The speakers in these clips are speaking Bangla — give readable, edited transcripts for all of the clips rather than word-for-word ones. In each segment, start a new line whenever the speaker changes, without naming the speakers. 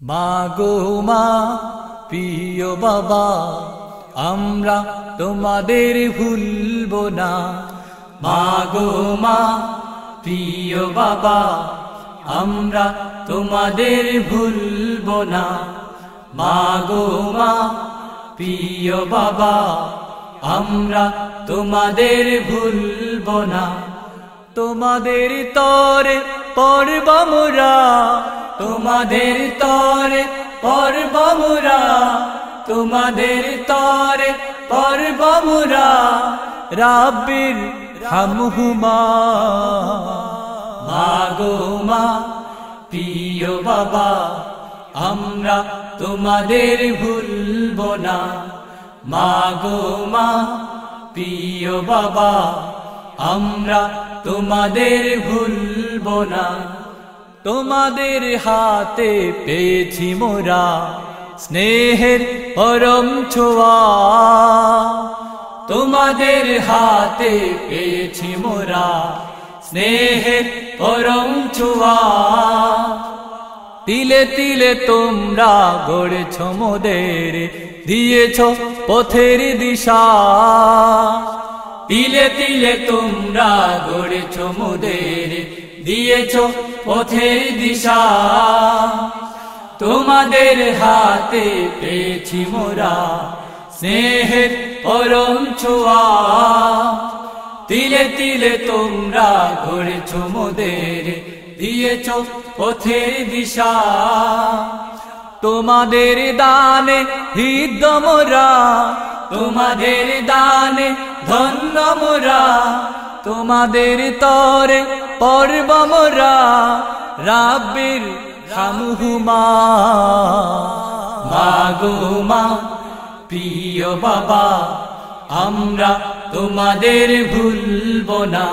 মাগো মা প্রিয় বাবা, আমরা তোমাদের ভুলব না। মাগো মা প্রিয় বাবা, আমরা তোমাদের ভুলব না। মাগো মা প্রিয় বাবা, আমরা তোমাদের ভুলব না। তোমাদের তরে পড়ব মোরা, তোমাদের তরে পড়ব মোরা, তোমাদের তরে পড়ব মোরা। রাব্বির হামহুমা। মাগো মা প্রিয় বাবা, আমরা তোমাদের ভুলব না। মাগো মা প্রিয় বাবা, আমরা তোমাদের ভুলব না। তোমাদের হাতে পেয়েছি মোরা স্নেহের পরম ছোঁয়া, তোমাদের হাতে পেয়েছি মোরা স্নেহের পরম ছোঁয়া। তিলে তিলে তোমরা গড়েছ মোদের, দিয়েছ পথের দিশা। তিলে তিলে তোমরা গড়েছ মোদের, দিয়েছ পথের দিশা। তোমাদের হাতে পেয়েছি মোরা স্নেহের পরম ছোঁয়া। তিলে তিলে তোমরা গড়েছ মোদের, দিয়েছ পথের দিশা। তোমাদের দানে হৃদ মোরা, তোমাদের দানে ধন্য মোরা। তোমাদের তরে পড়ব মোরা, রাব্বির হামহুমা। মাগো মা প্রিয় বাবা, আমরা তোমাদের ভুলব না।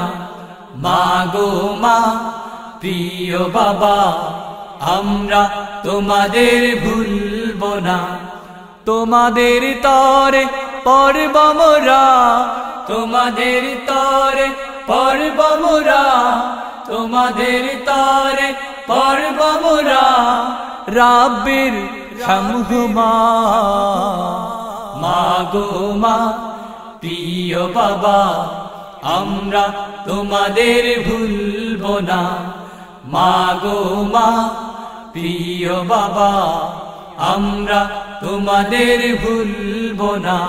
মাগো মা প্রিয় বাবা, আমরা তোমাদের ভুলব না। তোমাদের তরে পড়ব মোরা, তোমাদের তরে পড়ব মোরা, তোমাদের তরে পড়ব মোরা। রাব্বির হামহুমা। মাগো মা প্রিয় বাবা, আমরা তোমাদের ভুলব না। মাগো মা প্রিয় বাবা, আমরা তোমাদের ভুলব না।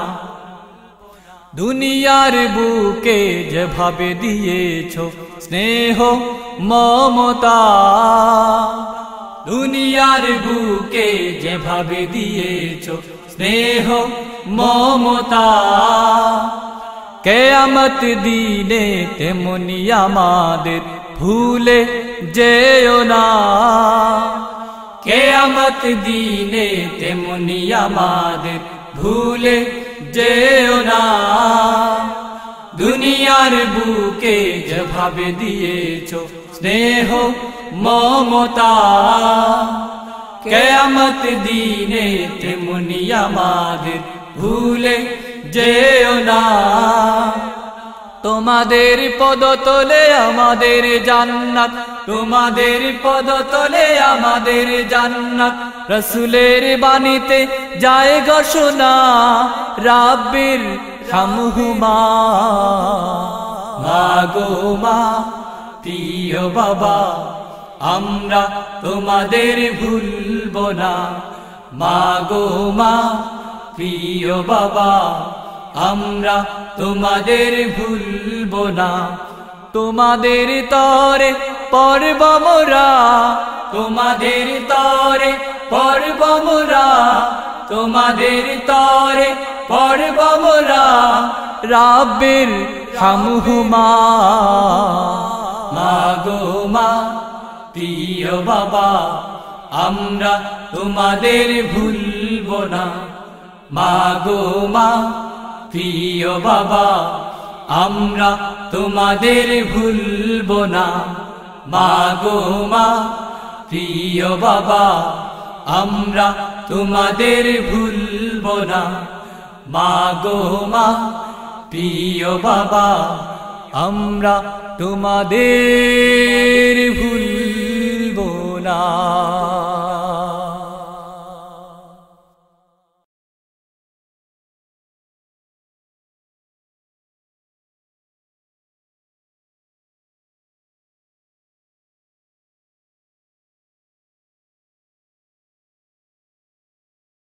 দুনিয়ার বুকে যেভাবে দিয়েছ স্নেহ মমতা, দুনিয়ার বুকে যেভাবে দিয়েছ স্নেহ মমতা। কিয়ামত দিনে তেমনি আমাদের ভুলে যেও না। কিয়ামত দিনে তেমনি আমাদের ভুলে যেও না। দুনিয়ার বুকে যেভাবে দিয়েছ স্নেহ মমতা, কিয়ামত দিনে তেমনি আমাদের ভুলে যেও না। তোমাদের পদতলে আমাদের জান্নাত, তোমাদের পদতলে আমাদের জান্নাত। রাসূলের বাণীতে যায় ঘোষণা, রাব্বির হামহুমা। মাগো মা প্রিয় বাবা, আমরা তোমাদের ভুলব না। মাগো মা প্রিয় বাবা, আমরা তোমাদের ভুলব না। তোমাদের তরে পড়ব মোরা, তোমাদের তরে পড়ব মোরা, তোমাদের তরে পড়ব মোরা। রাব্বির হামহুমা। মাগো মা প্রিয় বাবা, আমরা তোমাদের ভুলব না। মাগো মা প্রিয় বাবা, আমরা তোমাদের ভুলব না। মাগো মা প্রিয় বাবা, আমরা তোমাদের ভুলব না। মাগো মা প্রিয় বাবা, আমরা তোমাদের ভুলব না।